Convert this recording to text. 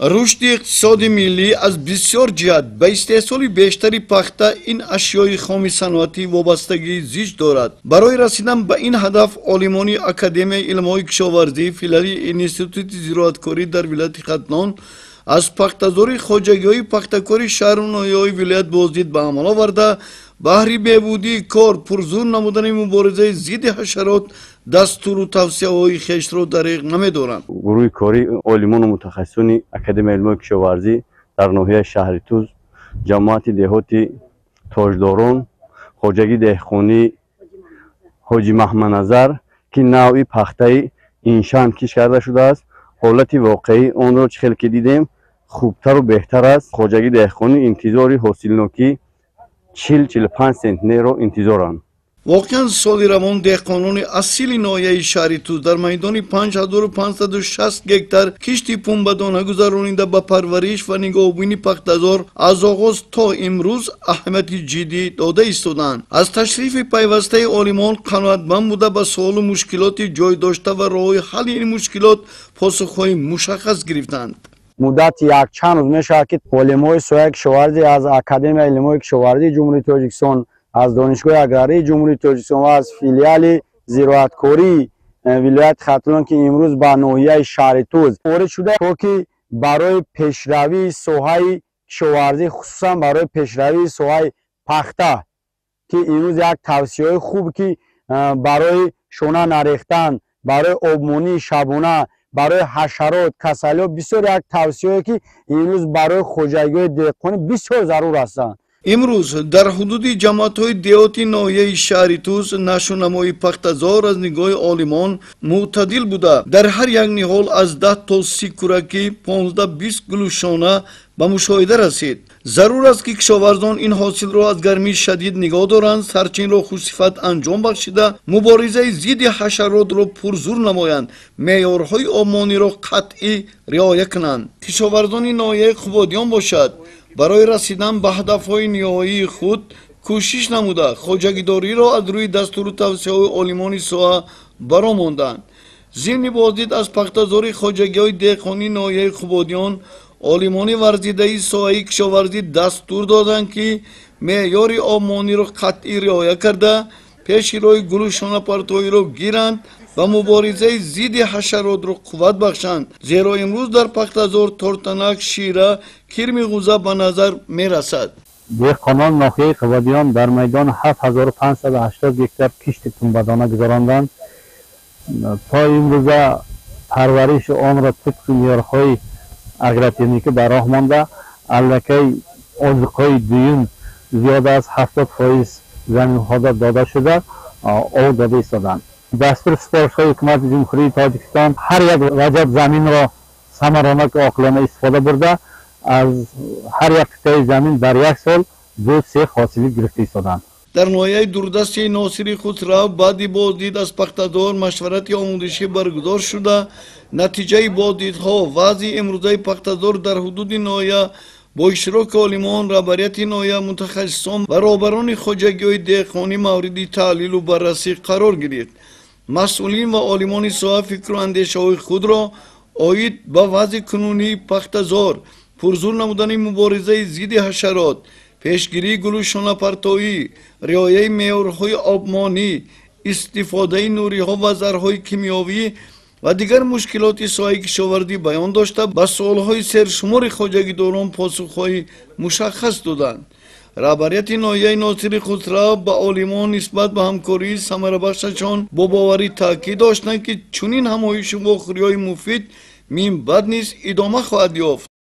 رشد اقتصادی ملی از بسیار جهت به استحصال بیشتری پخته این اشیای خام صنعتی وابستگی زیست دارد. برای رسیدن به این هدف عالمان اکادمی علم‌های کشاورزی فیلری انستیتوت زراعتکاری در ولایت ختلان از پخته‌زاری خواجگی‌های پخته‌کاری شهر و ناحیه‌های ولایت بازدید به عمل آورده بهره بهبودی کار پرزور نمودن مبارزه ضد حشرات دستور و توصیه‌های خویش را دریغ نمی‌دارند. گروه کاری عالمان و متخصصان اکادمی علم‌های کشاورزی در ناحیه شهر توز، جماعت دهاتی تاجداران، خواجگی دهقانی حاجی محمد نظر که نوعی پخته اینشان کش کرده شده است، حالت واقعی آن را چه که دیدیم خوبتر و بهتر است. خواجگی دهقانی انتظاری حاصلناکی 40-45 سنتینر را انتظارند. واقعا سالی روان دهقانان اصیل ناحیه شهر توز در میدان 5560 گکتار کشتی پنبه‌دانه گذرانیده به پرورش و نگهبانی پخته‌زار از آغاز تا امروز اهمیت جدی داده ایستادند. از تشریف پیوسته عالمان قناعتمند بوده به سوال و مشکلات جای داشته و راه حل این مشکلات پاسخ‌های مشخص گرفتند. مدت یک چند روز میشه که علمای سویه کشاورزی از اکادمی علم‌های کشاورزی جمهوری تاجیکستان، از دانشگاه اگراری جمهوری تاجیکستان و از فیلیال زراعتکاری ولایت ختلان که امروز به ناحیه شهر توز وارد شده تا که برای پیشروی ساحه کشاورزی خصوصا برای پیشروی ساحه پخته که امروز یک توصیه خوب که برای شونه نریختن، برای آبمانی شبانه، برای حشرات کسلی بسیار یک توصیه که امروز برای خواجگی دهقانی بسیار ضرور هستند. امروز در حدود جماعت‌های دهاتی ناحیه شهر توز نشونمایی پخته‌زار از نگاه عالمان معتدل بوده. در هر یک نهال از 10 تا 30 کورکی 15-20 گلوشانه به مشاهده رسید. ضرور است که کشاورزان این حاصل را از گرمی شدید نگاه دارند، سرچین را خوشصفت انجام بخشیده مبارزه ضد حشرات را پرزور نمایند، معیارهای آبمانی را قطعی رعایت کنند. کشاورزان ناحیه خوبادیان باشد برای رسیدن به هدف‌های نهایی خود کوشش نموده خواجگیداری را از روی دستور و توصیه‌های عالمان ساحه برآمدند. ضمن بازدید از پخته‌زاری خواجگی‌های دهقانی ناحیه خوبادیان عالمان ورزیده ساحه کشاورزی دستور دادند که معیار آبمانی را قطعی رعایت کرده پیش روی گلوشانه پرتویی را گیرند و مبارزه ضد حشرات را قوت بخشند، زیرا امروز در پخته‌زار تورتنک، شیره، کرم غوزه به نظر می رسد. دهقانان ناحیه خوبادیان در میدان 7580 گکتار کشت پنبه‌دانه گذراندند. تا امروز پرورش آن را طبق معیارهای اگراتکنیکی به راه مانده. الکی آذوقه دویم زیاد از 70% زمین‌ها داده شده، آب داده ایستادند. دستور سفارش‌های حکومت جمهوری تاجیکستان هر یک وجب زمین را ثمرانک عاقلانه استفاده برده از هر یک قطعه زمین در یک سال 2-3 حاصلی گرفته ایستادند. در ناحیه دوردست ناصری خسرو بعد بازدید از پخته‌زار مشورت آموزشی برگزار شده. نتیجه بازدیدها وضع امروزه پخته‌زار در حدود ناحیه با اشتراک عالمان، رهبریت ناحیه، متخصصان و رهبران خواجگی‌های دهقانی مورد تحلیل و بررسی قرار گرفت. مسئولین و عالمان ساحه فکر و اندیشه‌های خود را عاید به وضع کنونی پخته‌زار، پرزور نمودن مبارزه ضد حشرات، پیشگیری گلوشانه پرتویی، رعایت معیارهای آبمانی، استفاده نوری‌ها و زهرهای کیمیاوی و دیگر مشکلات ساحه کشاورزی بیان داشته به سوال‌های سرشمار خواجگیداران پاسخ‌های مشخص دادند. رهبریت ناحیه ناصری خسرو به عالمان نسبت به همکاری ثمره‌بخششان با باوری تاکید داشتند که چنین همایش و خریای مفید من بعد نیز ادامه خواهد یافت.